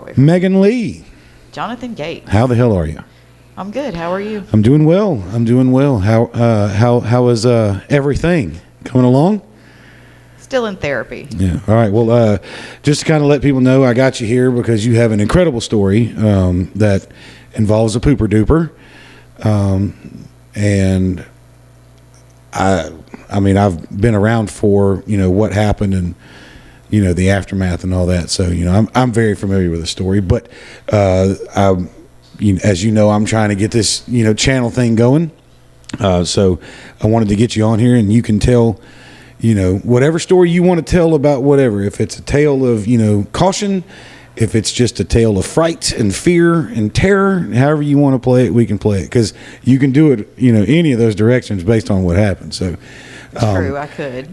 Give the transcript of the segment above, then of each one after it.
with? Megan Lee. Jonathan Gates. How the hell are you? I'm good. How are you? I'm doing well. How is everything coming along? Still in therapy. Yeah. All right. Well, just to kind of let people know, I got you here because you have an incredible story that involves a pooper duper, and I mean, I've been around for what happened and the aftermath and all that. So I'm very familiar with the story. But as you know, I'm trying to get this channel thing going. So I wanted to get you on here, and you can tell whatever story you want to tell about whatever. If it's a tale of caution, if it's just a tale of fright and fear and terror, however you want to play it, we can play it, because you can do it any of those directions based on what happened. So True, I could.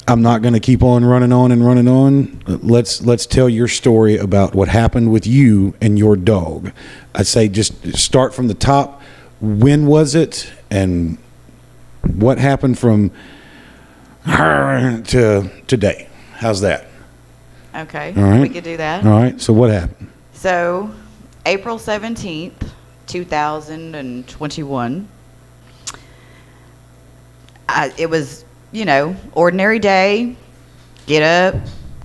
I'm not going to keep on running on. Let's tell your story about what happened with you and your dog. I'd say just start from the top. When was it, and what happened from to today? How's that? Okay, all right. We could do that. All right, so what happened? So, April 17th, 2021, it was, ordinary day, get up,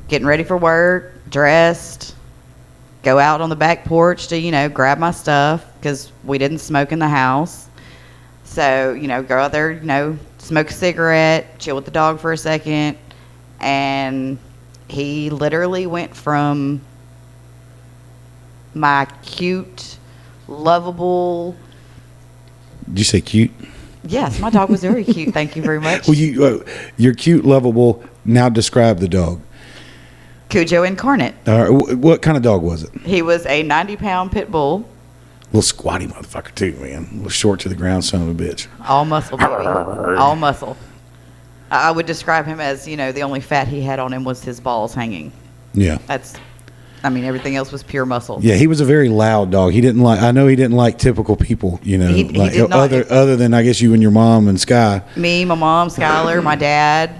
getting ready for work, dressed, go out on the back porch to, grab my stuff, because we didn't smoke in the house. So, go out there, smoke a cigarette, chill with the dog for a second, and he literally went from my cute, lovable... Did you say cute? Yes, my dog was very cute. Thank you very much. Well, you're cute, lovable. Now describe the dog. Cujo Incarnate. What kind of dog was it? He was a 90-pound pit bull. Little squatty motherfucker too, man. A little short to the ground, son of a bitch. All muscle, baby. All muscle. I would describe him as, the only fat he had on him was his balls hanging. Yeah. Everything else was pure muscle. Yeah, he was a very loud dog. I know he didn't like typical people, He did not. Other than, I guess, you and your mom and Sky. Me, my mom, Skylar, my dad.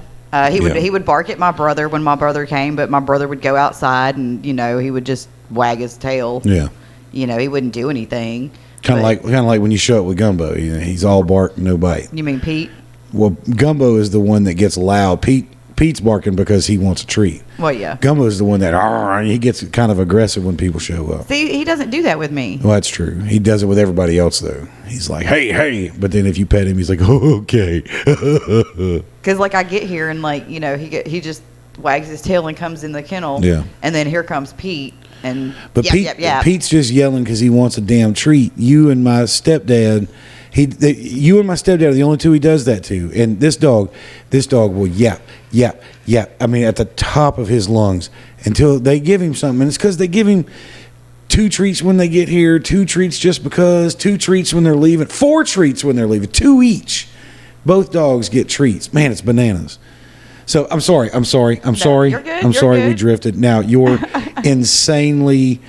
He would bark at my brother when my brother came, but my brother would go outside and, he would just wag his tail. Yeah. He wouldn't do anything. Kind of like when you show up with Gumbo. He's all bark, no bite. You mean Pete? Well, Gumbo is the one that gets loud. Pete's barking because he wants a treat. Well, yeah. Gumbo is the one that he gets kind of aggressive when people show up. See, he doesn't do that with me. Well, that's true. He does it with everybody else, though. He's like, hey. But then if you pet him, he's like, oh, okay. Because, I get here and, he just wags his tail and comes in the kennel. Yeah. And then here comes Pete. But Pete's just yelling because he wants a damn treat. You and my stepdad... you and my stepdad are the only two he does that to. And this dog will yap. I mean, at the top of his lungs until they give him something. And it's because they give him 2 treats when they get here, 2 treats just because, 2 treats when they're leaving, 4 treats when they're leaving, 2 each. Both dogs get treats. Man, it's bananas. So I'm sorry. No, you're good. I'm sorry good. we drifted. Now, your insanely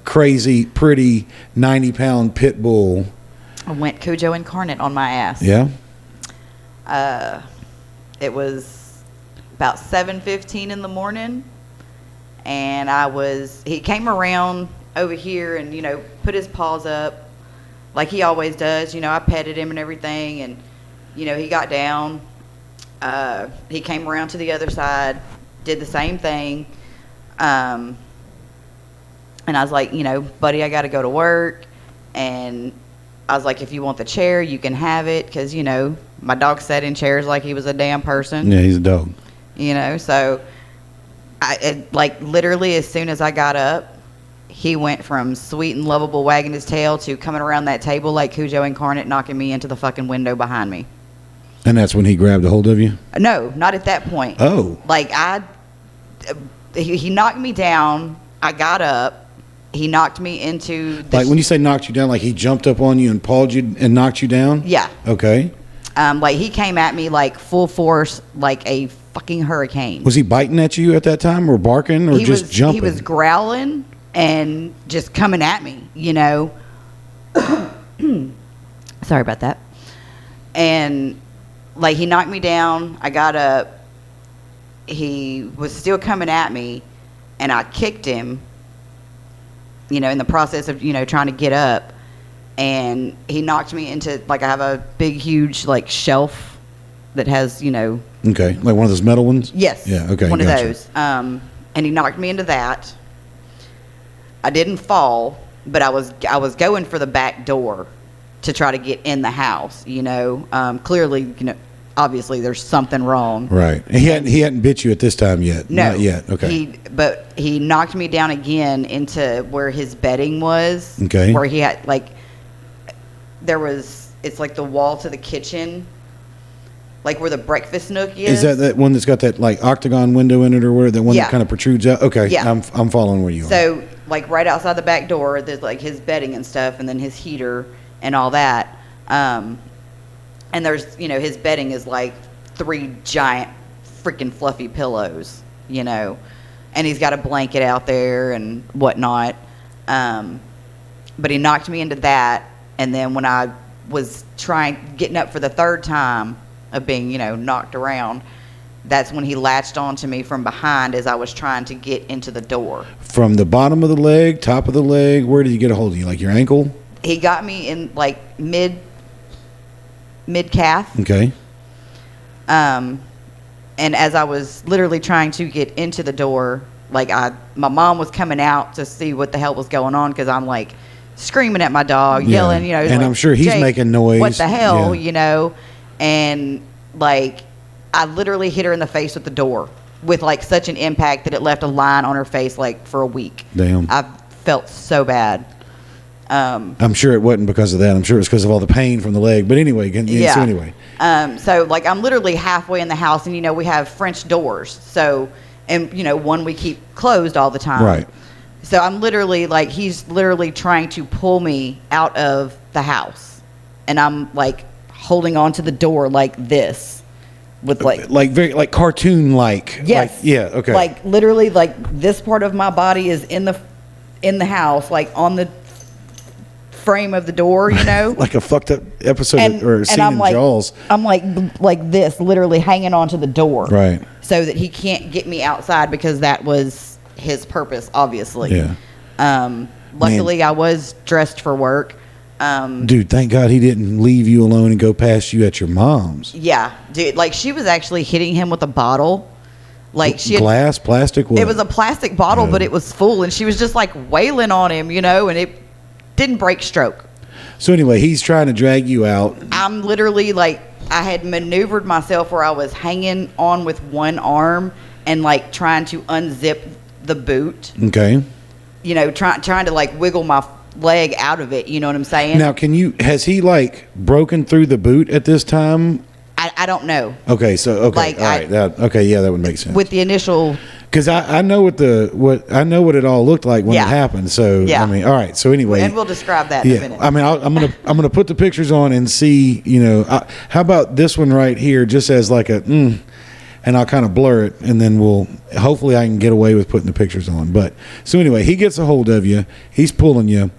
crazy, pretty 90-pound pit bull. I went Cujo Incarnate on my ass. Yeah? It was about 7:15 in the morning, and he came around over here and, put his paws up like he always does. I petted him and everything, and, he got down. He came around to the other side, did the same thing. And I was like, buddy, I got to go to work. And I was like, if you want the chair, you can have it. Because, my dog sat in chairs like he was a damn person. Yeah, he's a dog. So literally as soon as I got up, he went from sweet and lovable wagging his tail to coming around that table like Cujo Incarnate, knocking me into the fucking window behind me. And that's when he grabbed a hold of you? No, not at that point. Oh. He knocked me down. I got up. He knocked me into the... Like when you say knocked you down, like he jumped up on you and pawed you and knocked you down? Yeah. Okay. He came at me full force, like a fucking hurricane. Was he biting at you at that time or barking or jumping? He was growling and just coming at me, Sorry about that. And he knocked me down. I got up. He was still coming at me. and I kicked him, you know, in the process of, you know, trying to get up, and he knocked me into, like, I have a big, huge, like, shelf that has, you know. Okay, like one of those metal ones? Yes. Yeah, okay, one gotcha. of those. And he knocked me into that. I didn't fall, but I was going for the back door to try to get in the house, you know. Clearly, you know, obviously there's something wrong. Right. He hadn't bit you at this time yet. No. Not yet. Okay. But he knocked me down again into where his bedding was. Okay. Where he had, like, it's like the wall to the kitchen, like where the breakfast nook is. Is that one that's got that, like, octagon window in it, or where that one Yeah. that kind of protrudes out? Okay. Yeah. I'm following where you are. So, like, right outside the back door, there's, like, his bedding and stuff, and then his heater and all that. And there's, you know, his bedding is, like, 3 giant freaking fluffy pillows, you know. And he's got a blanket out there and whatnot. But he knocked me into that. And then when I was getting up for the 3rd time of being, you know, knocked around, that's when he latched onto me from behind as I was trying to get into the door. From the bottom of the leg, top of the leg, where did he get a hold of you? Like your ankle? He got me in, like, mid calf. Okay. And as I was literally trying to get into the door, like, my mom was coming out to see what the hell was going on, because I'm, like, screaming at my dog, Yeah. yelling, you know. And like, I'm sure he's "Jake, making noise." what the hell, Yeah. you know? And, like, I literally hit her in the face with the door with, like, such an impact that it left a line on her face, like, for a week. Damn. I felt so bad. I'm sure it wasn't because of that. I'm sure it's because of all the pain from the leg. But anyway, Yeah. so anyway. So, like, I'm literally halfway in the house, and, you know, we have French doors. So, and, you know, one we keep closed all the time. Right. So I'm literally, like, he's literally trying to pull me out of the house. And I'm, like, holding on to the door like this with, like very, like cartoon like. yes. Like, yeah, okay. Like, literally, like, this part of my body is in the house, like, on the frame of the door, you know. Like a fucked up episode or scene I'm in like, Jaws. I'm like this, literally hanging onto the door. Right. So that he can't get me outside, because that was his purpose, obviously. Yeah. Luckily, Man. I was dressed for work. Dude, thank God he didn't leave you alone and go past you at your mom's. Yeah, dude. Like, she was actually hitting him with a bottle. Like, she had, Glass, plastic, what? it was a plastic bottle, Oh. but it was full, and she was just, like, wailing on him, you know, and it didn't break stroke. So anyway, he's trying to drag you out. I'm literally, like, I had maneuvered myself where I was hanging on with one arm and, like, trying to unzip the boot. Okay. You know, trying to, like, wiggle my leg out of it. You know what I'm saying? Now, has he, like, broken through the boot at this time? I don't know. Okay, so, okay. Like, all right. Okay, yeah, that would make sense. With the initial. Because I know what it all looked like when Yeah. it happened. So Yeah. I mean, all right. So anyway, And we'll describe that in a yeah. minute. I mean, I'm gonna put the pictures on and see. You know, how about this one right here, just as like and I'll kind of blur it, and then hopefully I can get away with putting the pictures on. But so anyway, he gets a hold of you. He's pulling you.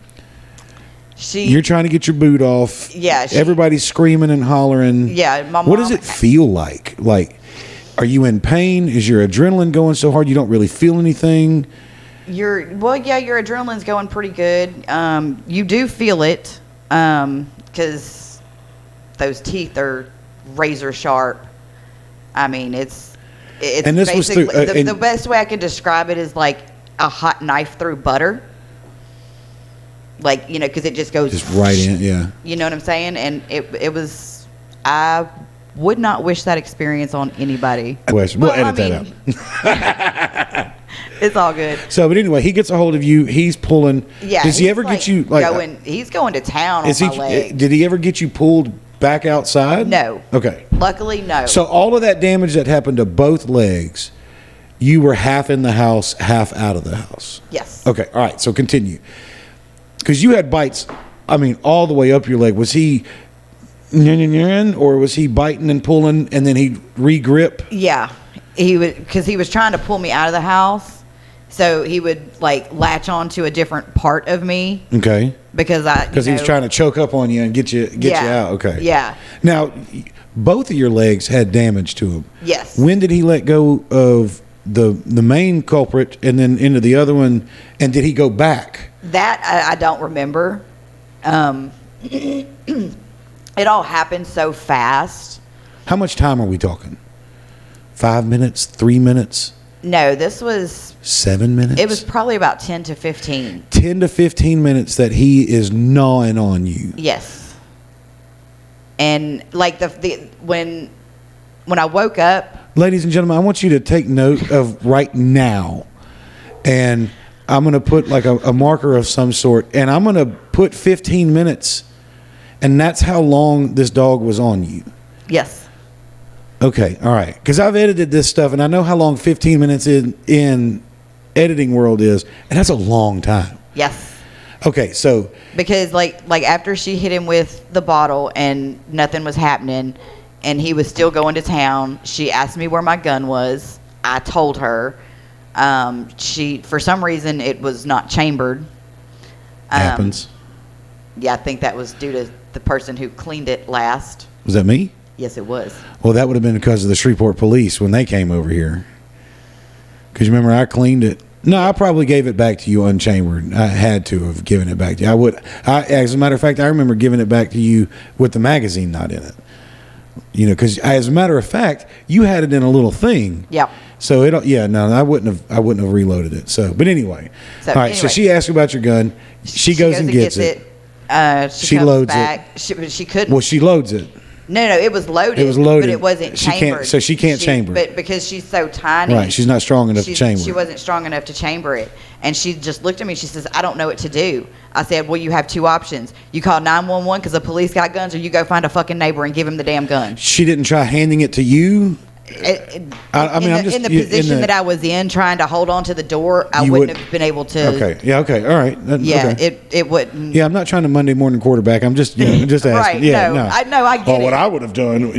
You're trying to get your boot off. Yeah, Everybody's screaming and hollering. Yeah, my What does mom- it feel like? Like, are you in pain? Is your adrenaline going so hard you don't really feel anything? Your adrenaline's going pretty good. You do feel it, because those teeth are razor sharp. I mean, it's And this was basically through- the best way I could describe it is like a hot knife through butter. Like, you know, because it just goes Just right in, yeah. You know what I'm saying? And it was. I would not wish that experience on anybody. Question. We'll Well, edit that out. It's all good. So, but anyway, he gets a hold of you. He's pulling. Yeah. Does he he's, ever like, get you like? He's going to town on Is my he? leg. Did he ever get you pulled back outside? No. Okay. Luckily, no. So all of that damage that happened to both legs, you were half in the house, half out of the house. Yes. Okay. All right. So continue. Because you had bites. I mean, all the way up your leg. Was he? Or was he biting and pulling, and then he'd re-grip? Yeah, he would, because he was trying to pull me out of the house, so he would like latch on to a different part of me Okay. because Because he was trying to choke up on you and get you out. Okay. Yeah. Now, both of your legs had damage to them. Yes. When did he let go of the main culprit and then into the other one? And did he go back? That I don't remember. It all happened so fast. How much time are we talking? 5 minutes? 3 minutes? No, this was 7 minutes? It was probably about 10 to 15. 10 to 15 minutes that he is gnawing on you. Yes. And like when I woke up, ladies and gentlemen, I want you to take note of right now, and I'm going to put like a marker of some sort, and I'm going to put 15 minutes, and that's how long this dog was on you. yes. Okay, all right. Because I've edited this stuff, and I know how long 15 minutes in editing world is, and that's a long time. Yes. Okay, so because like after she hit him with the bottle and nothing was happening, and he was still going to town, she asked me where my gun was. I told her. She, for some reason, it was not chambered. Happens. Yeah, I think that was due to the person who cleaned it last. Was that me? Yes, it was. Well, that would have been because of the Shreveport police when they came over here. Because you remember I cleaned it. No, I probably gave it back to you unchambered. I had to have given it back to you. As a matter of fact, I remember giving it back to you with the magazine not in it. You know, because as a matter of fact, you had it in a little thing. Yep. So I wouldn't have reloaded it. So, but anyway. All right. Anyway, so she asked you about your gun. She goes and gets it. She comes loads back. it. She couldn't. Well, she loads it. No, it was loaded. It was loaded, but it wasn't chambered. She can't chamber it. But because she's so tiny, right? She's not strong enough to chamber. She wasn't strong enough to chamber it, and she just looked at me. She says, "I don't know what to do." I said, "Well, you have two options. You call 911 because the police got guns, or you go find a fucking neighbor and give him the damn gun." She didn't try handing it to you. In the position that I was in, trying to hold on to the door, I wouldn't have been able to. Okay. Yeah. Okay. All right. Yeah. Okay. It wouldn't. Yeah. I'm not trying to Monday morning quarterback. I'm just just asking. Right. Yeah. No. I get it. What I would have done.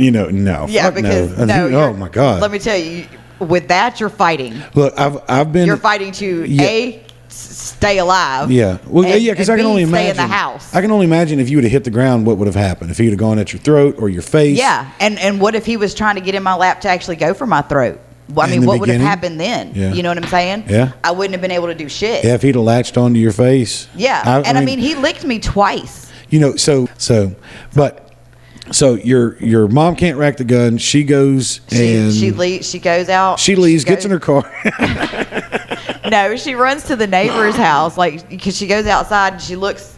No. Yeah. Fuck Because no. Oh my God. Let me tell you, with that, you're fighting. Look, I've been. You're fighting to stay alive. Yeah. Well, yeah, because I can only imagine. Stay in the house. I can only imagine if you would have hit the ground, what would have happened? If he would have gone at your throat or your face. Yeah. And what if he was trying to get in my lap to actually go for my throat? Well, I mean, what would have happened then? Yeah. You know what I'm saying? Yeah. I wouldn't have been able to do shit. Yeah, if he'd have latched onto your face. Yeah. I mean, he licked me twice. You know, so your mom can't rack the gun. She goes and she goes out. She leaves, gets in her car. No, she runs to the neighbor's house, like, because she goes outside and she looks,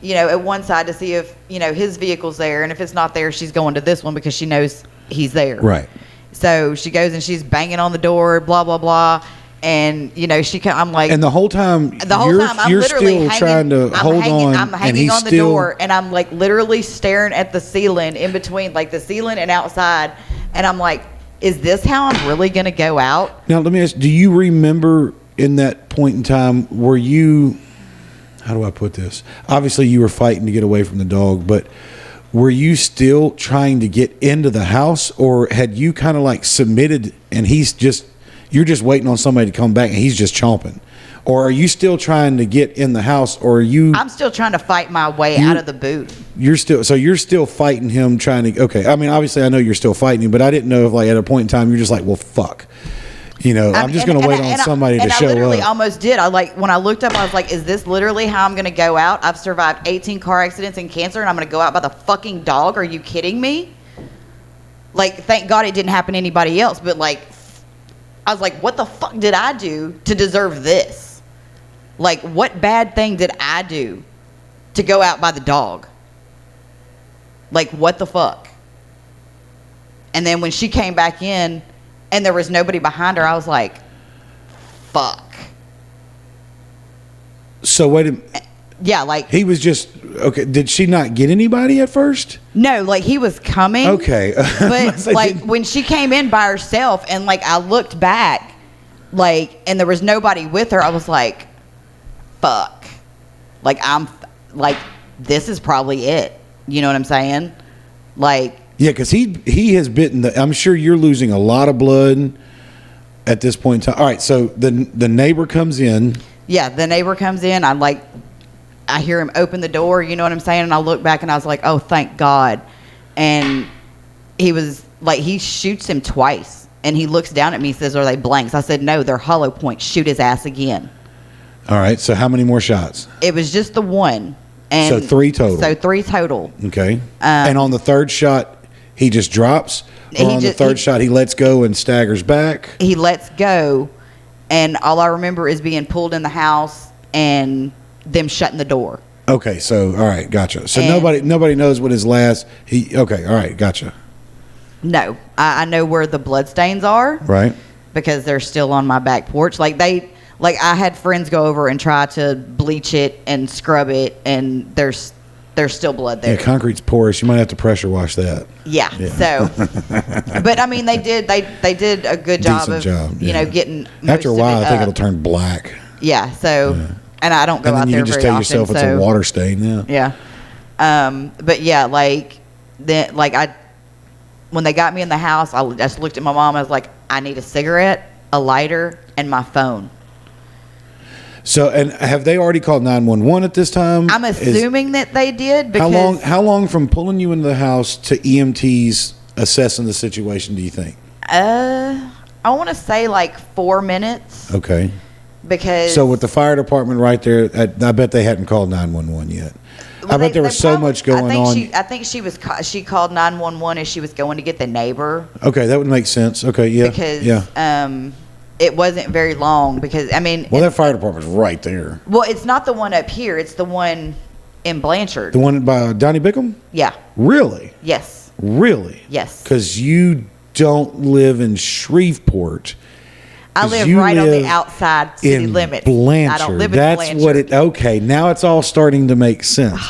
at one side to see if, his vehicle's there. And if it's not there, she's going to this one because she knows he's there. Right. So she goes and she's banging on the door, blah, blah, blah. And, I'm like. And the whole time I'm you're literally still trying to hold on. I'm hanging on the door, and I'm like literally staring at the ceiling in between, like the ceiling and outside. And I'm like, is this how I'm really going to go out? Now, let me ask, do you remember in that point in time, were you, how do I put this? Obviously, you were fighting to get away from the dog, but were you still trying to get into the house, or had you kind of like submitted and you're just waiting on somebody to come back and he's just chomping? Or are you still trying to get in the house, or are you? I'm still trying to fight my way out of the boot. You're still fighting him, trying to, okay. I mean, obviously I know you're still fighting him, but I didn't know if like at a point in time you're just like, well, fuck. I'm just going to wait on somebody to show up. I literally almost did. When I looked up, I was like, is this literally how I'm going to go out? I've survived 18 car accidents and cancer, and I'm going to go out by the fucking dog? Are you kidding me? Like, thank God it didn't happen to anybody else, but like, I was like, what the fuck did I do to deserve this? Like, what bad thing did I do to go out by the dog? Like, what the fuck? And then when she came back in and there was nobody behind her, I was like, fuck. So wait a minute. Yeah, like. He was just, okay, did she not get anybody at first? No, like he was coming. Okay. But like when she came in by herself and like I looked back, like, and there was nobody with her, I was like, fuck. Like, this is probably it. You know what I'm saying? Like. Yeah, because he has bitten I'm sure you're losing a lot of blood at this point in time. All right, so the neighbor comes in. Yeah, the neighbor comes in. I hear him open the door, you know what I'm saying? And I look back and I was like, oh, thank God. And he was like, he shoots him twice. And he looks down at me and says, "Are they blanks?" I said, "No, they're hollow points. Shoot his ass again." All right. So how many more shots? It was just the one. And so 3 total. So 3 total. Okay. And on the third shot, he just drops? Or on the third shot, he lets go and staggers back? He lets go, and all I remember is being pulled in the house and them shutting the door. Okay, so all right, gotcha. So nobody knows what his last. Okay, all right, gotcha. No, I know where the bloodstains are. Right. Because they're still on my back porch. Like I had friends go over and try to bleach it and scrub it, and there's still blood there. Yeah, concrete's porous. You might have to pressure wash that. Yeah. So, but I mean, they did a good job of getting. After a while, I think it'll turn black. Yeah. So, and I don't go out there very often. And then you can just tell yourself it's a water stain. Yeah. Yeah. But yeah, when they got me in the house, I just looked at my mom. I was like, I need a cigarette, a lighter, and my phone. So, and have they already called 911 at this time? I'm assuming that they did. Because how long from pulling you into the house to EMTs assessing the situation do you think? I want to say like 4 minutes. Okay. Because so with the fire department right there, I bet they hadn't called 911 yet. I bet there was so much going on. I think she called 911 as she was going to get the neighbor. Okay, that would make sense. Okay, yeah. Because it wasn't very long because that fire department's right there. Well, it's not the one up here, it's the one in Blanchard. The one by Donnie Bickham? Yeah. Really? Yes. Really? Yes. Cuz you don't live in Shreveport. I live right on the outside city limits. Blanchard. I don't live in Blanchard. That's what it. Okay, now it's all starting to make sense.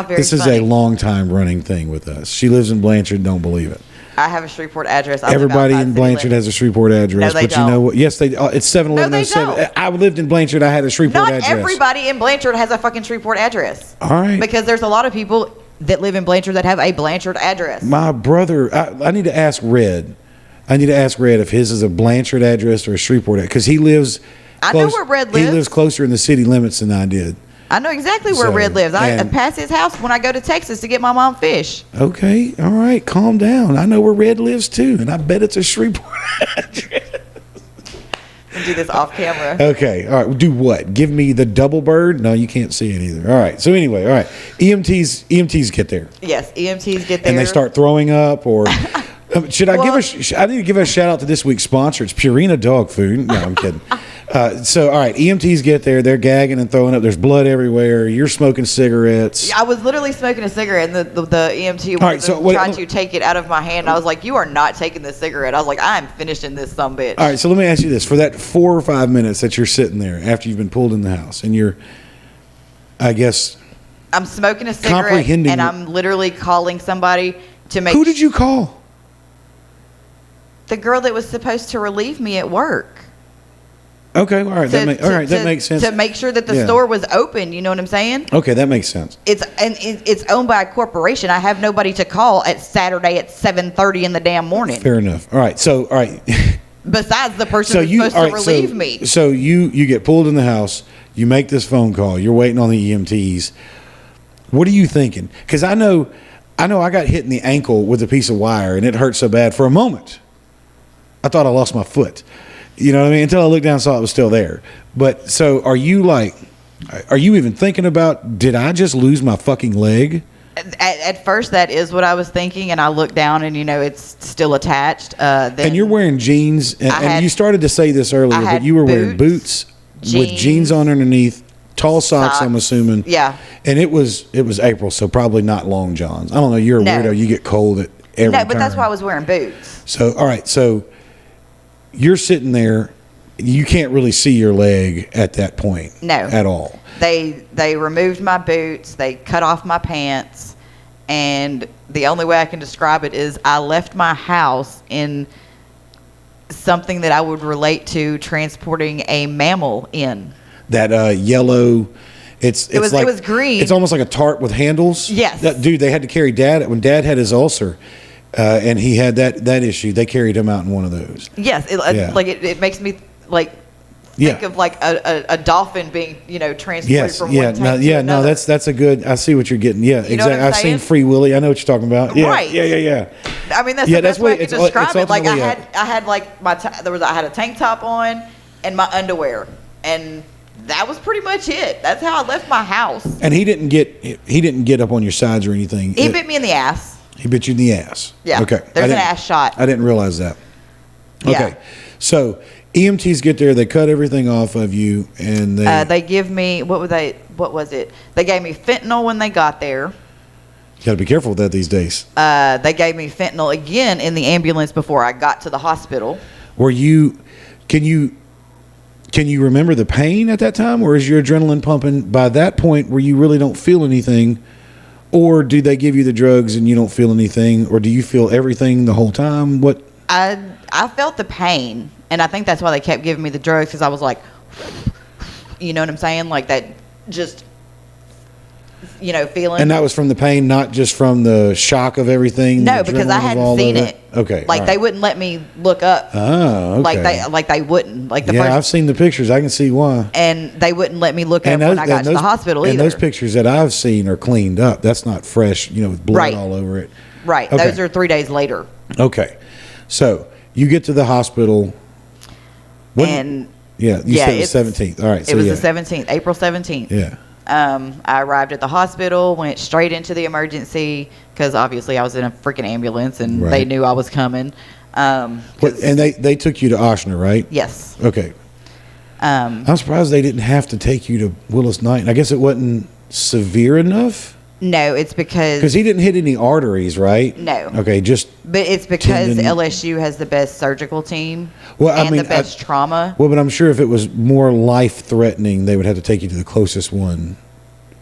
This is funny. a long time running thing with us. She lives in Blanchard. Don't believe it. I have a Shreveport address. Everybody in Blanchard has a Shreveport address. No, they but don't. You know what? Yes, they. It's 71107. I lived in Blanchard. I had a Shreveport address. Not everybody in Blanchard has a fucking Shreveport address. All right. Because there's a lot of people that live in Blanchard that have a Blanchard address. My brother. I need to ask Red. If his is a Blanchard address or a Shreveport address. Because he lives. I know where Red lives. He lives closer in the city limits than I did. I know exactly where Red lives. I pass his house when I go to Texas to get my mom fish. Okay. All right. Calm down. I know where Red lives too. And I bet it's a Shreveport address. We'll do this off camera. Okay. All right. Do what? Give me the double bird? No, you can't see it either. All right. So anyway, all right. EMTs get there. Yes. EMTs get there. And they start throwing up or... I need to give a shout out to this week's sponsor. It's Purina Dog Food. No, I'm kidding. So, all right, EMTs get there. They're gagging and throwing up. There's blood everywhere. You're smoking cigarettes. I was literally smoking a cigarette, and the EMT was trying to take it out of my hand. I was like, "You are not taking this cigarette." I was like, "I'm finishing this sumbitch." All right, so let me ask you this: for that 4 or 5 minutes that you're sitting there after you've been pulled in the house, and you're, I guess, I'm smoking a cigarette, and I'm literally calling somebody to make. Who did you call? The girl that was supposed to relieve me at work. Okay, all right, that makes sense. To make sure that the store was open, you know what I'm saying? Okay, that makes sense. It's owned by a corporation. I have nobody to call at Saturday at 7:30 in the damn morning. Fair enough. All right, so all right. Besides the person who's supposed to relieve me. So you get pulled in the house. You make this phone call. You're waiting on the EMTs. What are you thinking? Because I know I got hit in the ankle with a piece of wire, and it hurt so bad for a moment. I thought I lost my foot. You know what I mean? Until I looked down and saw it was still there. But so are you even thinking about, did I just lose my fucking leg? At first, that is what I was thinking. And I looked down and, it's still attached. And you're wearing jeans. And you started to say this earlier, but you were wearing boots with jeans on underneath, tall socks, I'm assuming. Yeah. And it was April, so probably not long johns. I don't know. You're a weirdo. You get cold at every turn. No, but that's why I was wearing boots. So, all right. So you're sitting there. You can't really see your leg at that point. No. At all. They removed my boots. They cut off my pants. And the only way I can describe it is I left my house in something that I would relate to transporting a mammal in. That yellow... It was green. It's almost like a tarp with handles. Yes. Dude, they had to carry Dad... When Dad had his ulcer... and he had that issue. They carried him out in one of those. Yes, it makes me think of like a dolphin being, transported Yes, from yeah, one tank to no, another. that's a good. I see what you're getting. Yeah, You know what exactly. I'm I've seen saying? Free Willy. I know what you're talking about. Yeah, Right. yeah. I mean, that's Yeah, the that's best way what I can it's describe it. Like ultimately, I had like I had a tank top on and my underwear, and that was pretty much it. That's how I left my house. And he didn't get up on your sides or anything. He bit me in the ass. He bit you in the ass. Yeah. Okay. There's an ass shot. I didn't realize that. Okay. Yeah. So EMTs get there. They cut everything off of you, and They give me what was it? They gave me fentanyl when they got there. You got to be careful with that these days. They gave me fentanyl again in the ambulance before I got to the hospital. Can you remember the pain at that time, or is your adrenaline pumping by that point where you really don't feel anything? Or do they give you the drugs and you don't feel anything, or do you feel everything the whole time? What? I felt the pain, and I think that's why they kept giving me the drugs, because I was like, you know what I'm saying? Like that just, feeling. And that was from the pain, not just from the shock of everything? No, the because adrenaline I of hadn't all seen of it. Okay. Like all they right. wouldn't let me look up. Oh, okay. Like they wouldn't. Like the yeah, first. I've seen the pictures. I can see why. And they wouldn't let me look up when I got to the hospital either. And those pictures that I've seen are cleaned up. That's not fresh, with blood Right. all over it. Right. Okay. Those are 3 days later. Okay. So you get to the hospital. You said it was 17th. All right. So it was yeah. the 17th, April 17th. Yeah. I arrived at the hospital, went straight into the emergency because obviously I was in a freaking ambulance and Right. they knew I was coming. And they took you to Ochsner, right? Yes. Okay. I'm surprised they didn't have to take you to Willis Knighton. I guess it wasn't severe enough. No, it's Because he didn't hit any arteries, right? No. Okay, just. But it's because tendon. LSU has the best surgical team Well, I and mean, the best trauma. Well, but I'm sure if it was more life-threatening, they would have to take you to the closest one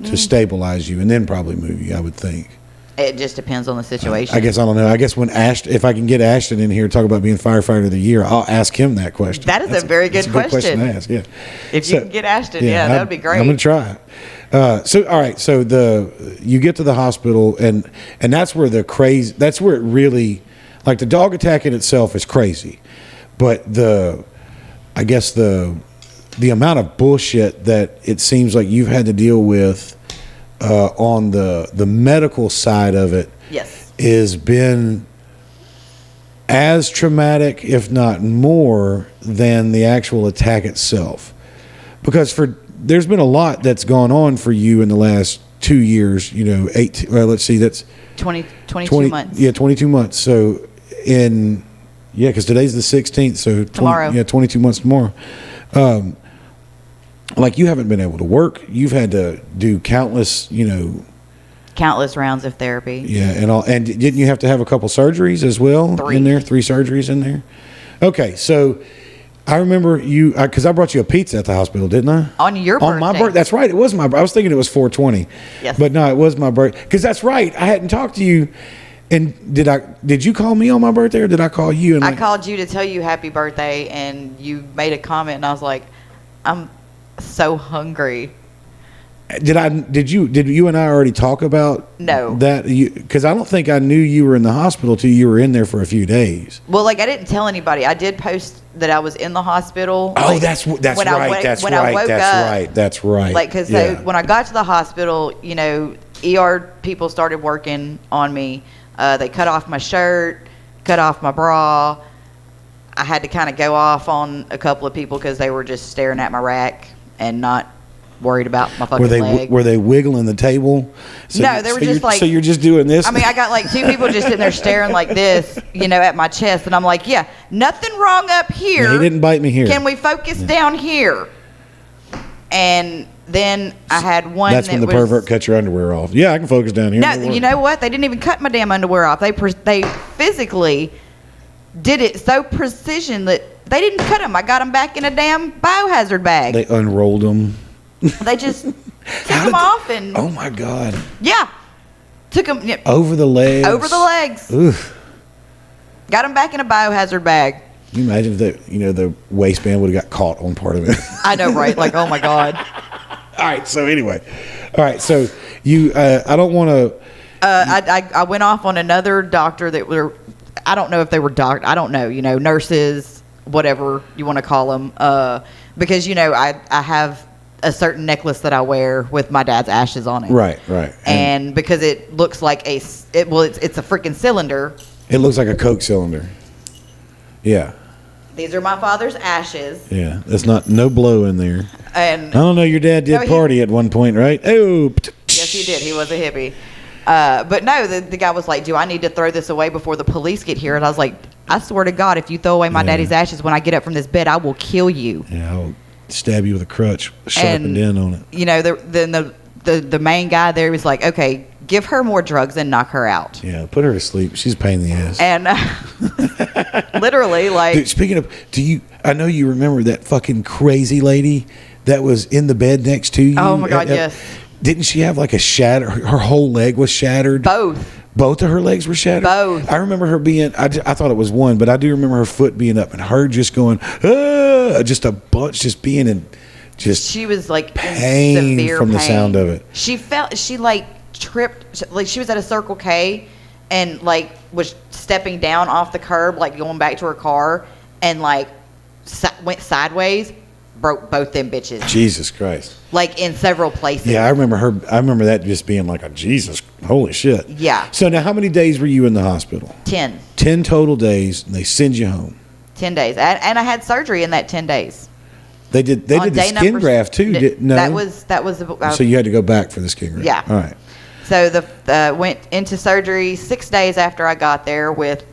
to stabilize you and then probably move you, I would think. It just depends on the situation. I don't know. I guess when if I can get Ashton in here to talk about being firefighter of the year, I'll ask him that question. That is a very good that's a good question question. to ask. Yeah. If you can get Ashton, that would be great. I'm going to try. All right. So you get to the hospital and that's where that's where it really, like the dog attack in itself is crazy, but I guess the amount of bullshit that it seems like you've had to deal with on the medical side of it Yes. has been as traumatic, if not more, than the actual attack itself. Because there's been a lot that's gone on for you in the last 2 years, let's see, that's 22 months. Yeah, 22 months. So because today's the 16th, so Tomorrow. 22 months tomorrow. Like you haven't been able to work. You've had to do countless, Countless rounds of therapy. yeah, and all. And didn't you have to have a couple surgeries as well 3. in there? 3 surgeries in there. Okay, so I remember you because I brought you a pizza at the hospital, didn't I? On your birthday. On my birthday. That's right. It was my. I was thinking it was 420. Yes. But no, it was my birthday. Because that's right. I hadn't talked to you. And did you call me on my birthday or did I call you? And I called you to tell you happy birthday, and you made a comment, and I was like, I'm so hungry. Did you and I already talk about No. that? Because I don't think I knew you were in the hospital till you were in there for a few days. Well, I didn't tell anybody. I did post that I was in the hospital. Oh, that's right. That's right. Like, because when I got to the hospital, ER people started working on me. They cut off my shirt, cut off my bra. I had to kind of go off on a couple of people because they were just staring at my rack and not worried about my fucking leg. Were they wiggling the table? No, they were just like. So you're just doing this? I mean, I got like 2 people just sitting there staring like this, at my chest, and I'm like, yeah, nothing wrong up here. Yeah, he didn't bite me here. Can we focus down here? And then I had one. That's when the pervert cut your underwear off. Yeah, I can focus down here. No, you know what? They didn't even cut my damn underwear off. They physically did it so precision that they didn't cut them. I got them back in a damn biohazard bag. They unrolled them. They just took them off and. Oh my God. Yeah, took them over the legs. Over the legs. Oof. Got them back in a biohazard bag. Can you imagine if the waistband would have got caught on part of it? I know, right? Like, oh my God. All right. So anyway, so you, I don't want to. I went off on another doctor that were, I don't know if they were I don't know, nurses, whatever you want to call them, because I have a certain necklace that I wear with my dad's ashes on it. Right. And because it looks like it's a freaking cylinder. It looks like a Coke cylinder. Yeah. These are my father's ashes. Yeah. There's no blow in there. And I don't know. Your dad did party at one point, right? Oh. Yes, he did. He was a hippie. But no, the guy was like, do I need to throw this away before the police get here? And I was like, I swear to God, if you throw away my daddy's ashes when I get up from this bed, I will kill you. Yeah, I'll stab you with a crutch, sharpened in on it. Then the main guy there was like, okay, give her more drugs and knock her out. Yeah, put her to sleep. She's a pain in the ass. And literally, like, dude, speaking of, I know you remember that fucking crazy lady that was in the bed next to you. Oh my God, yes. Didn't she have like a shatter? Her whole leg was shattered. Both of her legs were shattered. Both. I remember her being. I thought it was one, but I do remember her foot being up and her just going, just a bunch, just being in, just. She was like pain in severe from pain. The sound of it. She like tripped, like she was at a Circle K, and like was stepping down off the curb, like going back to her car, and like went sideways. Broke both them bitches. Jesus Christ. Like in several places. Yeah, I remember that just being like a Jesus, holy shit. Yeah. So now how many days were you in the hospital? 10. 10 total days, and they send you home. 10 days. And I had surgery in that 10 days. They did the skin graft too, no? That was so you had to go back for the skin graft. Yeah. All right. So went into surgery 6 days after I got there with,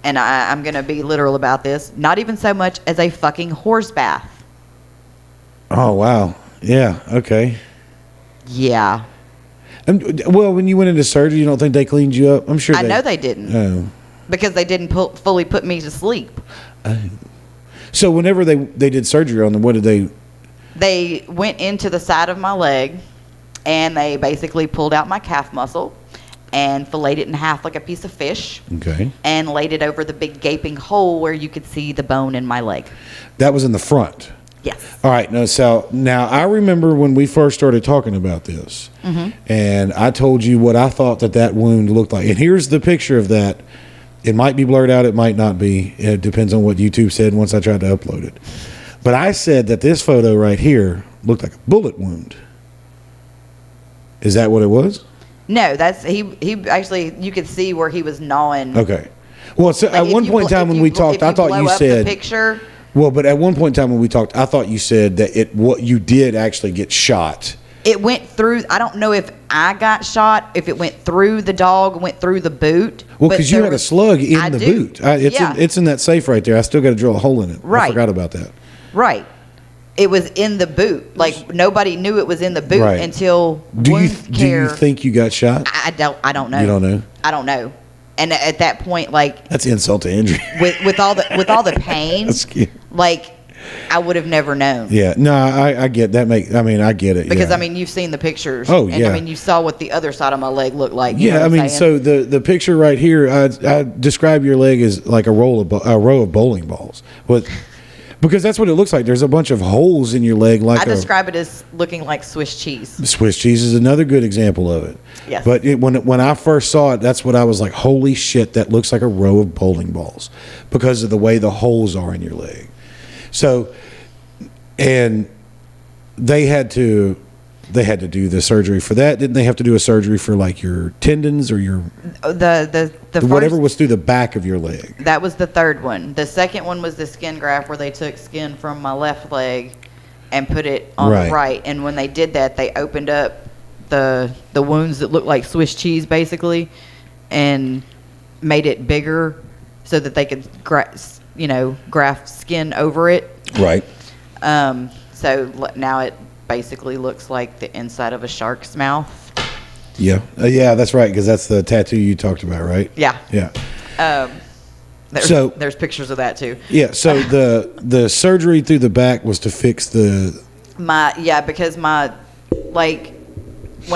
and I'm going to be literal about this, not even so much as a fucking horse bath. Oh, wow. Yeah. Okay. Yeah. Well, when you went into surgery, you don't think they cleaned you up? I'm sure I know they didn't. Oh. Because they didn't fully put me to sleep. So whenever they did surgery on them, what did they? They went into the side of my leg, and they basically pulled out my calf muscle and filleted it in half like a piece of fish. Okay. And laid it over the big gaping hole where you could see the bone in my leg. That was in the front? Yes. All right. No, so now I remember when we first started talking about this, and I told you what I thought that wound looked like. And here's the picture of that. It might be blurred out. It might not be. It depends on what YouTube said once I tried to upload it. But I said that this photo right here looked like a bullet wound. Is that what it was? No, that's he actually, you could see where he was gnawing. Okay. Well, so Like at one point in time when we talked, I thought you said the picture. Well, but at one point in time when we talked, I thought you said that what you did actually get shot. It went through. I don't know if I got shot, if it went through the dog, went through the boot. Well, because you had a slug in the boot. It's in that safe right there. I still got to drill a hole in it. Right. I forgot about that. Right. It was in the boot. Like nobody knew it was in the boot until Do you think you got shot? I don't know. You don't know? I don't know. And at that point, like that's insult to injury. with all the pain, like I would have never known. Yeah, no, I get that. I get it because you've seen the pictures. Oh and, yeah. you saw what the other side of my leg looked like. Yeah, so the picture right here, I describe your leg as like a row of bowling balls. Because that's what it looks like. There's a bunch of holes in your leg. I describe it as looking like Swiss cheese. Swiss cheese is another good example of it. Yes. But when I first saw it, that's what I was like, holy shit, that looks like a row of bowling balls because of the way the holes are in your leg. So, and they had to do the surgery for that. Didn't they have to do a surgery for like your tendons or your the whatever was through the back of your leg? That was the third one. The second one was the skin graft where they took skin from my left leg and put it on the right. And when they did that, they opened up the wounds that looked like Swiss cheese basically and made it bigger so that they could graft skin over it. Right. So now it basically looks like the inside of a shark's mouth. Yeah. Yeah, that's right, because that's the tattoo you talked about, right? Yeah. Yeah. There's pictures of that too. Yeah, so the surgery through the back was to fix because when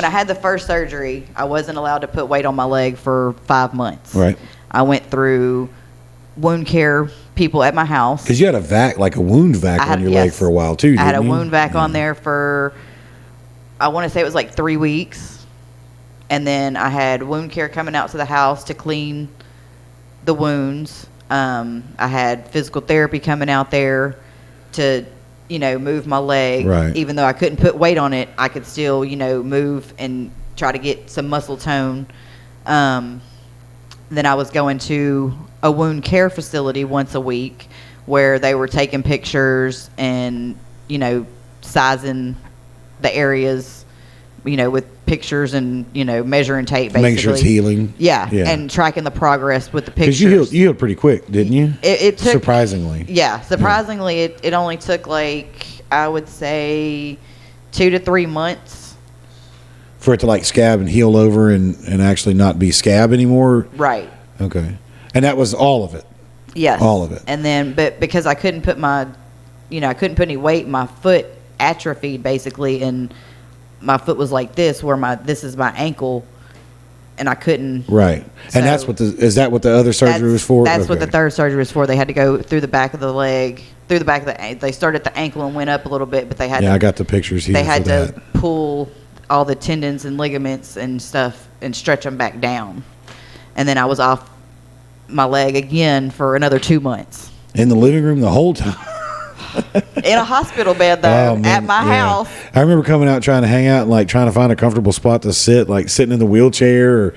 I had the first surgery, I wasn't allowed to put weight on my leg for 5 months. Right. I went through wound care people at my house. Because you had a wound vac on your leg for a while too, didn't you? I had a wound vac on there for, I want to say it was like 3 weeks. And then I had wound care coming out to the house to clean the wounds. I had physical therapy coming out there to, move my leg. Right. Even though I couldn't put weight on it, I could still, move and try to get some muscle tone. Then I was going to a wound care facility once a week where they were taking pictures and, sizing the areas, with pictures and, measuring tape, basically. Make sure it's healing. Yeah, and tracking the progress with the pictures. Because you healed pretty quick, didn't you? It took... Surprisingly. Yeah, surprisingly, it only took, I would say 2 to 3 months. For it to, scab and heal over and actually not be scab anymore? Right. Okay. And that was all of it? Yes. All of it. And then, but because I couldn't put I couldn't put any weight, my foot atrophied, basically, and my foot was like this, where this is my ankle, and I couldn't. Right. So and is that what the other surgery was for? That's what the third surgery was for. They had to go through the back of the leg, they started at the ankle and went up a little bit, but they had I got the pictures here. They had to pull all the tendons and ligaments and stuff and stretch them back down. And then I was off my leg again for another 2 months. In the living room the whole time? In a hospital bed, though, at my house. I remember coming out trying to hang out and trying to find a comfortable spot to sit, sitting in the wheelchair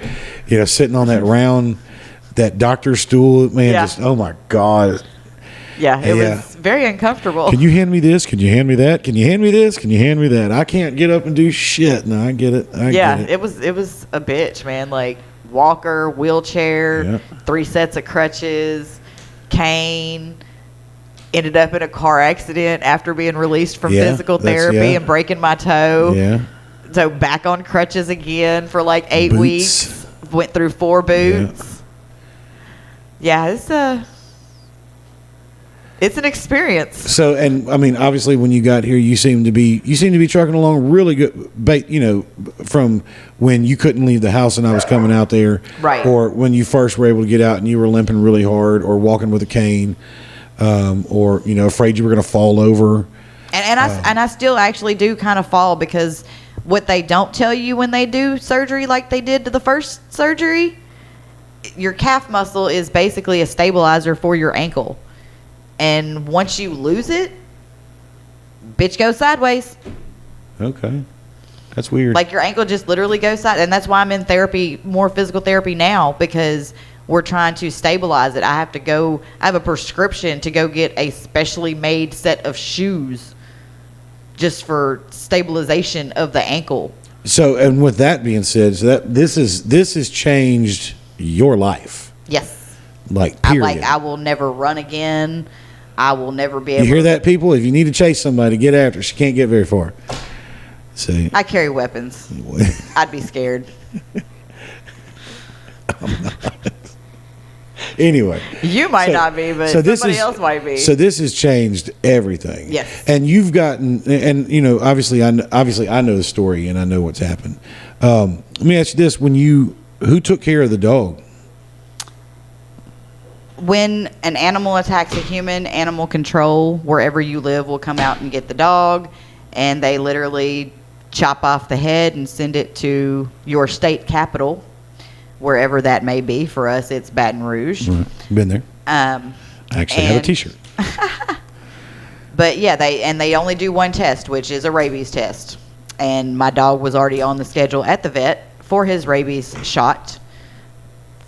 or, sitting on that round, that doctor stool. Man, just, oh my God. Yeah, it was very uncomfortable. Can you hand me this? Can you hand me that? Can you hand me this? Can you hand me that? I can't get up and do shit. No, I get it. It was a bitch, man. Walker, wheelchair, 3 sets of crutches, cane. Ended up in a car accident after being released from physical therapy and breaking my toe. Yeah. So back on crutches again for 8 weeks. Went through 4 boots. Yeah, it's an experience. So, and I mean, obviously, when you got here, you seem to be trucking along really good. From when you couldn't leave the house and I was coming out there, right? Or when you first were able to get out and you were limping really hard, or walking with a cane, or afraid you were going to fall over. And I still actually do kind of fall, because what they don't tell you when they do surgery like they did to the first surgery, your calf muscle is basically a stabilizer for your ankle. And once you lose it, bitch goes sideways. Okay. That's weird. Your ankle just literally goes sideways. And that's why I'm in therapy, more physical therapy now, because we're trying to stabilize it. I have a prescription to go get a specially made set of shoes just for stabilization of the ankle. So, and with that being said, this has changed your life. Yes. Period. I will never run again. I will never be able. You hear that, people? If you need to chase somebody, get after her. She can't get very far. See, I carry weapons. I'd be scared. I'm not. Anyway, you might not be, but somebody else might be. So this has changed everything. Yes. And you've gotten, and obviously I know the story and I know what's happened. Let me ask you this: who took care of the dog? When an animal attacks a human, animal control, wherever you live, will come out and get the dog, and they literally chop off the head and send it to your state capital, wherever that may be. For us, it's Baton Rouge. Right. Been there. I actually have a T-shirt. But yeah, they only do one test, which is a rabies test. And my dog was already on the schedule at the vet for his rabies shot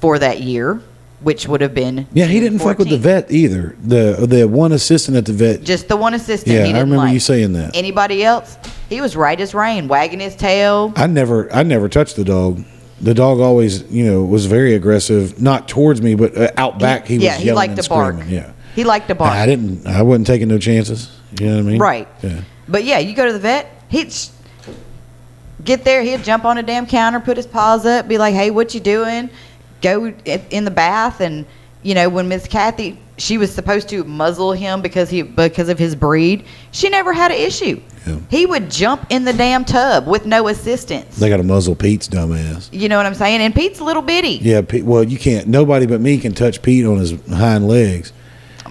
for that year, which would have been he didn't 14th. fuck with the vet either. The one assistant at the vet. Just the one assistant. Yeah, I remember you saying that. Anybody else? He was right as rain, wagging his tail. I never touched the dog. The dog always, was very aggressive, not towards me, but out back. He was yelling he liked and to bark. screaming. Yeah, he liked to bark. I wasn't taking no chances. You know what I mean? Right. Yeah. But yeah, you go to the vet. He'd get there. He'd jump on a damn counter, put his paws up, be like, "Hey, what you doing?" Go in the bath, and when Miss Kathy, she was supposed to muzzle him because of his breed. She never had an issue. Yeah. He would jump in the damn tub with no assistance. They got to muzzle Pete's dumbass. You know what I'm saying? And Pete's a little bitty. Yeah, well, you can't. Nobody but me can touch Pete on his hind legs.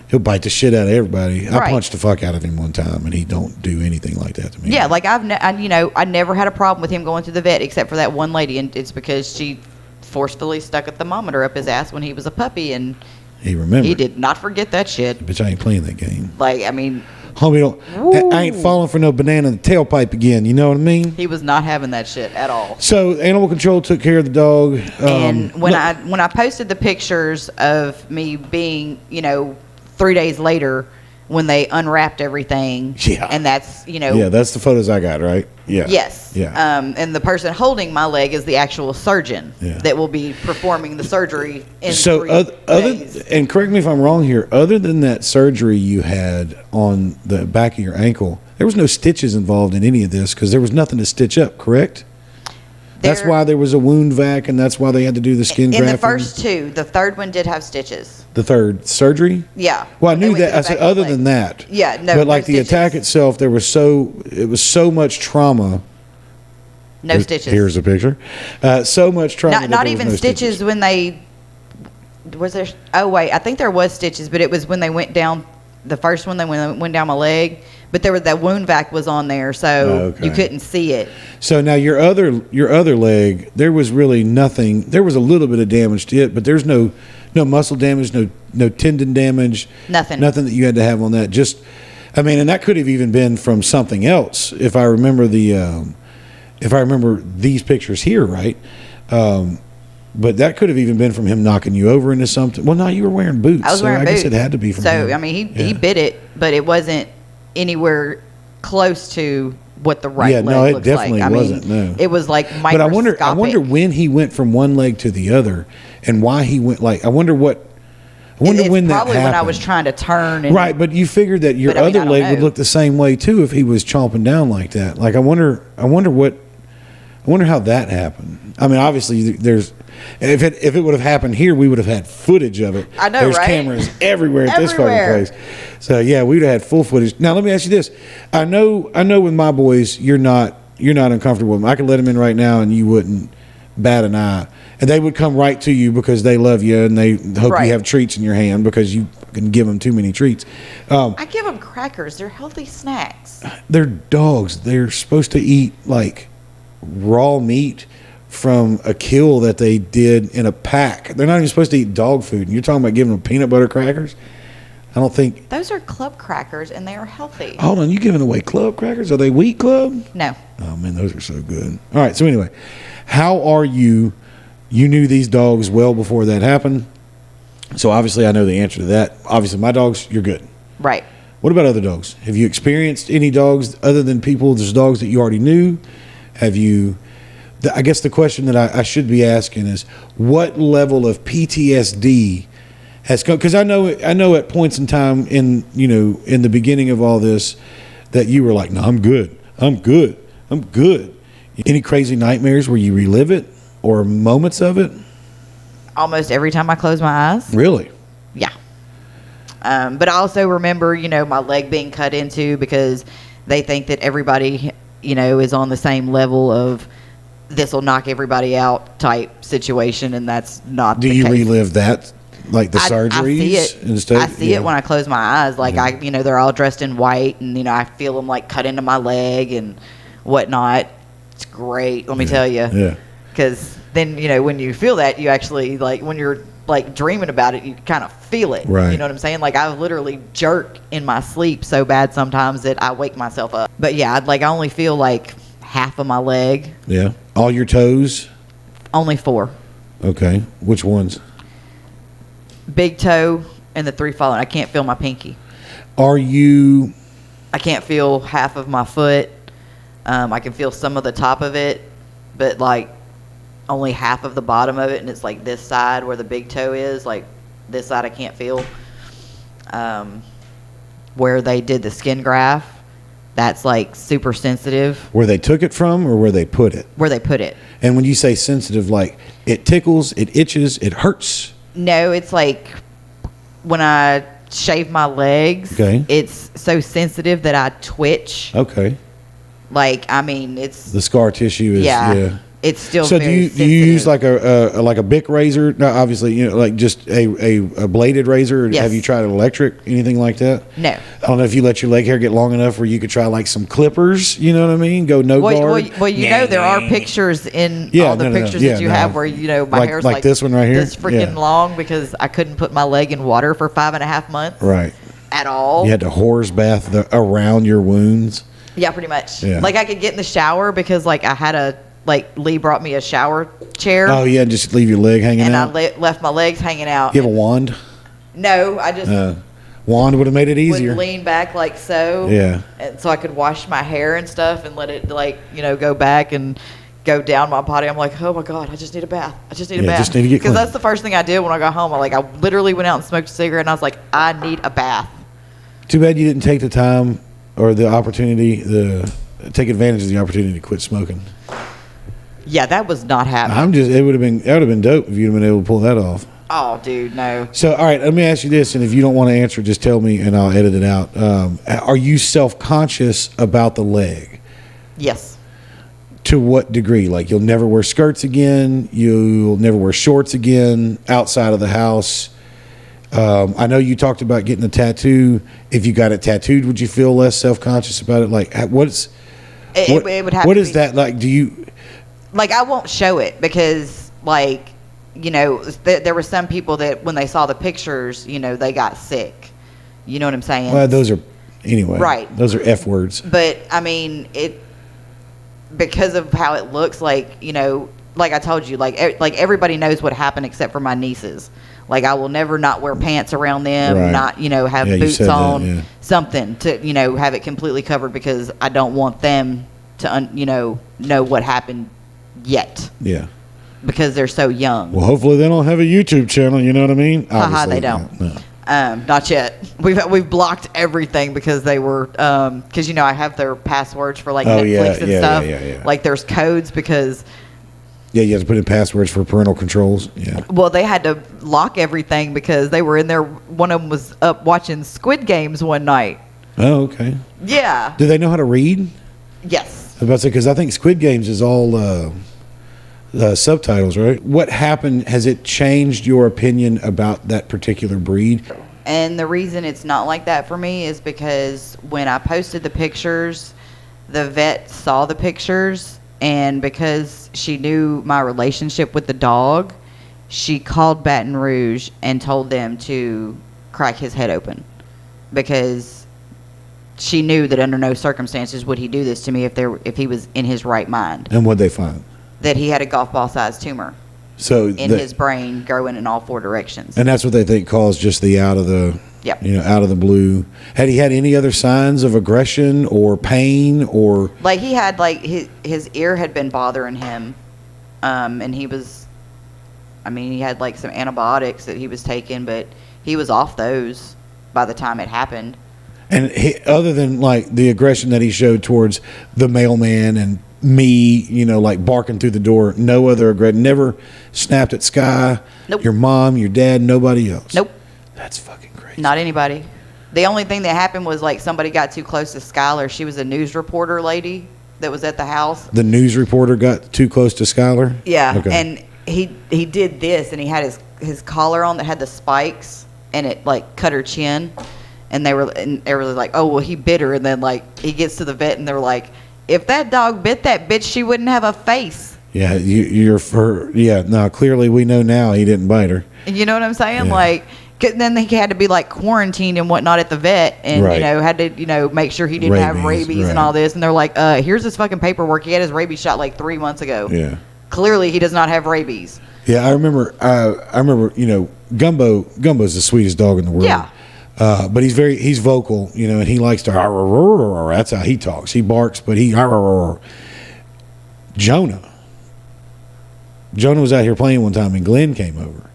He'll bite the shit out of everybody. I punched the fuck out of him one time, and he don't do anything like that to me. Yeah, I never had a problem with him going to the vet, except for that one lady, and it's because she forcefully stuck a thermometer up his ass when he was a puppy, and He remembered. He did not forget that shit. Bitch, I ain't playing that game. Like, I mean, Homie, I ain't falling for no banana in the tailpipe again. You know what I mean? he was not having that shit at all. So animal control took care of the dog. And when I posted the pictures of me being, 3 days later when they unwrapped everything. Yeah. And that's, Yeah, that's the photos I got, right? Yeah. Yes. Yeah. And the person holding my leg is the actual surgeon Yeah. that will be performing the surgery in So 3 days. and correct me if I'm wrong here, other than that surgery you had on the back of your ankle, there was no stitches involved in any of this because there was nothing to stitch up, correct? That's There- why there was a wound vac, and that's why they had to do the skin grafting. In the first 2, the third one did have stitches. The third surgery. Yeah. Well, I When they knew went to that. the I said back of the other leg. than that. Yeah, no, But like no the attack stitches. itself, it was so much trauma. No stitches. Here's a picture. So much trauma. that Not there was even no stitches when they was there. Oh wait, I think there was stitches, but it was when they went down. The first one, they went down my leg, but there was that wound vac was on there, so Okay. you couldn't see it. So now your other leg, there was really nothing. There was a little bit of damage to it, but there's no muscle damage, no tendon damage, Nothing. that you had to have on that. Just, I mean, and that could have even been from something else. If I remember these pictures here, right? But that could have even been from him knocking you over into something. Well, no, you were wearing boots. I was wearing I boots. guess it had to be from So him. I mean, he Yeah. bit it, but it wasn't anywhere close to what the right Yeah, leg no, it looks definitely like. wasn't, no. It was like But I microscopic. wonder when he went from one leg to the other, and why he went. Like, I wonder It's when that happened. probably when I was trying to turn. And, Right, but you figured that your But, I mean, other I don't leg would know. look the same way too if he was chomping down like that. Like, I wonder how that happened. I mean, obviously, if it would have happened here, we would have had footage of it. I know, There's right? cameras everywhere at this fucking Everywhere. place. So yeah, we'd have had full footage. Now let me ask you this: I know with my boys, you're not uncomfortable with them. I could let them in right now, and you wouldn't bat an eye, and they would come right to you because they love you and they hope Right. you have treats in your hand because you can give them too many treats. I give them crackers. They're healthy snacks. They're dogs. They're supposed to eat like raw meat from a kill that they did in a pack. They're not even supposed to eat dog food. And you're talking about giving them peanut butter crackers? I don't think. Those are club crackers, and they are healthy. Hold on, you giving away club crackers? Are they wheat club? No. Oh man, those are so good. All right, so anyway, how are you? You knew these dogs well before that happened. So obviously I know the answer to that. Obviously my dogs, you're good. Right. What about other dogs? Have you experienced any dogs other than people? There's dogs that you already knew. Have you? I guess the question that I should be asking is, what level of PTSD has come? Because I know at points in time in the beginning of all this that you were like, no, I'm good. Any crazy nightmares where you relive it or moments of it? Almost every time I close my eyes. Really? Yeah. But I also remember, my leg being cut into because they think that everybody, is on the same level of this will knock everybody out type situation, and that's not Do the you case. relive that, like the surgeries? I see it. Instead? I see it when I close my eyes. Like they're all dressed in white, and I feel them like cut into my leg and whatnot. It's great. Let me tell you. Yeah. Because then when you feel that, you actually when you're dreaming about it, you kind of feel it. Right. You know what I'm saying? Like I literally jerk in my sleep so bad sometimes that I wake myself up. But yeah, I only feel like half of my leg. Yeah. All your toes? Only 4. Okay. Which ones? Big toe and the 3 following. I can't feel my pinky. Are you? I can't feel half of my foot. I can feel some of the top of it, but only half of the bottom of it, and it's this side where the big toe is. This side I can't feel. Where they did the skin graft, that's super sensitive. Where they took it from or where they put it? Where they put it. And when you say sensitive, it tickles, it itches, it hurts. No, it's when I shave my legs. Okay. It's so sensitive that I twitch. Okay. It's The scar tissue is Yeah. it's still So very do you use sensitive. like a Bic razor? No, obviously, like just a bladed razor. Yes. Have you tried an electric, anything like that? No. I don't know if you let your leg hair get long enough where you could try like some clippers. You know what I mean? Go no guard. Well, you know there are pictures in all the pictures that you have where my hair's like this one right here? this freaking long because I couldn't put my leg in water for 5.5 months. Right. At all. You had to horse bath around your wounds. Yeah, pretty much. Yeah. Like I could get in the shower because I had Lee brought me a shower chair. Oh yeah, just leave your leg hanging and out. I left my legs hanging out. You have a wand? No, I just wand would have made it easier. would lean back like so. Yeah. And so I could wash my hair and stuff and let it go back and go down my body. I'm like, oh my God, I just need a bath. I just need a bath. Just need to get clean. Because that's the first thing I did when I got home. I literally went out and smoked a cigarette and I was like, I need a bath. Too bad you didn't take the time or the opportunity, take advantage of the opportunity to quit smoking. Yeah, that was not happening. That would have been dope if you'd have been able to pull that off. Oh, dude, no. So, all right, let me ask you this, and if you don't want to answer, just tell me, and I'll edit it out. Are you self-conscious about the leg? Yes. To what degree? Like you'll never wear skirts again, you'll never wear shorts again outside of the house. I know you talked about getting a tattoo. If you got it tattooed, would you feel less self-conscious about it? Like, it would have. What is that like? Do you? Like, I won't show it because, there were some people that when they saw the pictures, they got sick. You know what I'm saying? Well, those are anyway. Right. Those are F words. But I mean, because of how it looks like I told you, like everybody knows what happened except for my nieces. Like I will never not wear pants around them, right. not have boots on, something to have it completely covered because I don't want them to know what happened yet. Yeah. Because they're so young. Well, hopefully they don't have a YouTube channel. You know what I mean? Haha, they don't. No. Not yet. We've blocked everything because they were because I have their passwords for Netflix and stuff. Yeah. Like there's codes because. Yeah, you have to put in passwords for parental controls. Yeah. Well, they had to lock everything because they were in there. One of them was up watching Squid Games one night. Oh, okay. Yeah. Do they know how to read? Yes. I was about to say because I think Squid Games is all subtitles, right? What happened? Has it changed your opinion about that particular breed? And the reason it's not like that for me is because when I posted the pictures, the vet saw the pictures, and because she knew my relationship with the dog, she called Baton Rouge and told them to crack his head open because she knew that under no circumstances would he do this to me if he was in his right mind. And what'd they find? That he had a golf ball sized tumor in his brain growing in all four directions. And that's what they think caused just the out of the blue. Had he had any other signs of aggression or pain or he had his ear had been bothering him, and he was, he had some antibiotics that he was taking, but he was off those by the time it happened. And other than the aggression that he showed towards the mailman and me, barking through the door, no other aggression. Never snapped at Sky. Nope. Your mom, your dad, nobody else. Nope. That's fucking crazy. Not anybody. The only thing that happened was somebody got too close to Skylar. She was a news reporter lady that was at the house. The news reporter got too close to Skylar? Yeah. Okay. And he did this, and he had his collar on that had the spikes, and it cut her chin. And they were like, oh, well, he bit her. And then he gets to the vet, and they're like, if that dog bit that bitch, she wouldn't have a face. Yeah, clearly we know now he didn't bite her. You know what I'm saying? Yeah. Then he had to be quarantined and whatnot at the vet, and right. Had to make sure he didn't have rabies and all this. And they're like, here's his fucking paperwork. He had his rabies shot 3 months ago. Yeah. Clearly, he does not have rabies. Yeah, I remember. Gumbo's the sweetest dog in the world. Yeah. But he's vocal, and he likes to. That's how he talks. He barks, but Jonah was out here playing one time, and Glenn came over.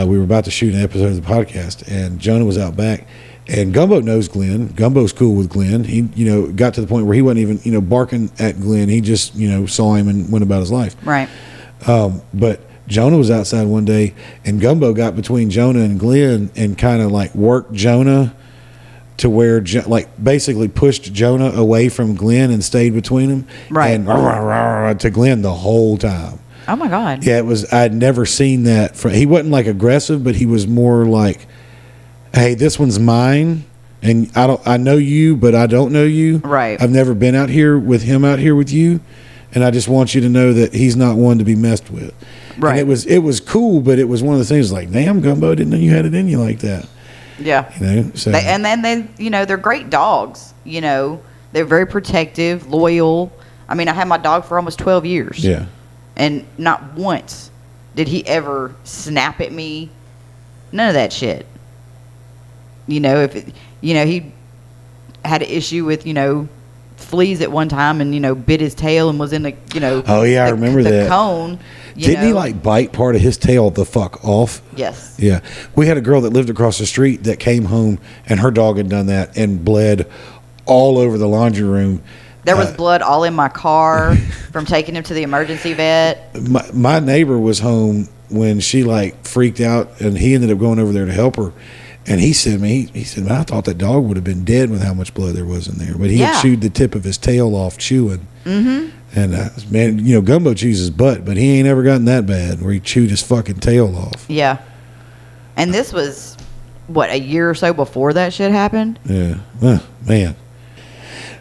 We were about to shoot an episode of the podcast, and Jonah was out back. And Gumbo knows Glenn. Gumbo's cool with Glenn. He, got to the point where he wasn't even, barking at Glenn. He just, saw him and went about his life. Right. But Jonah was outside one day, and Gumbo got between Jonah and Glenn and kind of worked Jonah to where like basically pushed Jonah away from Glenn and stayed between them, Right. and to Glenn the whole time. Oh my God. Yeah, it was. I'd never seen that. He wasn't like aggressive, but he was more like, "Hey, this one's mine, and I know you, but I don't know you. Right. I've never been out here with him, out here with you, and I just want you to know that he's not one to be messed with." Right. And it was cool, but it was one of the things like, "Damn, Gumbo, didn't know you had it in you like that." Yeah. You know. So And then they're great dogs. They're very protective, loyal. I mean, I had my dog for almost 12 years. yeah. And not once did he ever snap at me. None of that shit. He had an issue with, fleas at one time and, bit his tail and was in the, Oh, yeah, I remember the that. cone. Didn't he like bite part of his tail the fuck off? Yes. Yeah. We had a girl that lived across the street that came home and her dog had done that and bled all over the laundry room. There was blood all in my car from taking him to the emergency vet. My neighbor was home when she like freaked out, and he ended up going over there to help her. And he said, "Man, I thought that dog would have been dead with how much blood there was in there, but he had chewed the tip of his tail off chewing." Mm-hmm. And man, Gumbo chews his butt, but he ain't ever gotten that bad where he chewed his fucking tail off. Yeah. And this was a year or so before that shit happened. Yeah. Man.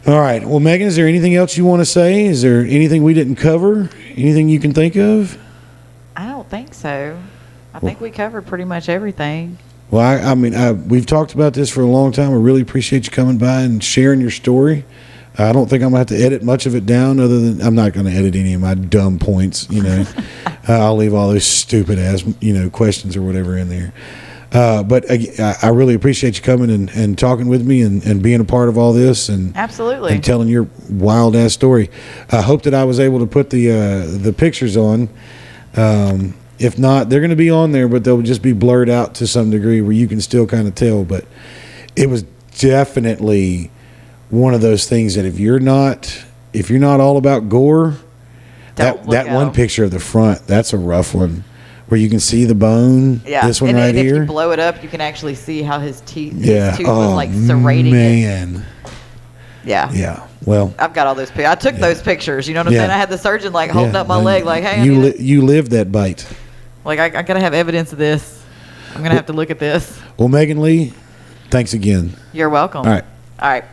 All right. Well, Megan, is there anything else you want to say? Is there anything we didn't cover? Anything you can think of? I don't think so. I think we covered pretty much everything. Well, I mean, we've talked about this for a long time. I really appreciate you coming by and sharing your story. I don't think I'm going to have to edit much of it down, other than I'm not going to edit any of my dumb points, I'll leave all those stupid ass, questions or whatever in there. But I really appreciate you coming and talking with me and being a part of all this and absolutely and telling your wild ass story. I hope that I was able to put the pictures on. If not, they're going to be on there, but they'll just be blurred out to some degree where you can still kind of tell. But it was definitely one of those things that if you're not all about gore, that one picture of the front, that's a rough one. Where you can see the bone. Yeah. This one and right if here. You blow it up, you can actually see how his tooth Yeah. was like serrating man. it. Yeah. Yeah. Well, I've got all those pictures. I took those pictures. You know what I'm saying? I had the surgeon holding up my leg like, hey, you lived that bite. I got to have evidence of this. I'm going to have to look at this. Well, Megan Lee, thanks again. You're welcome. All right. All right.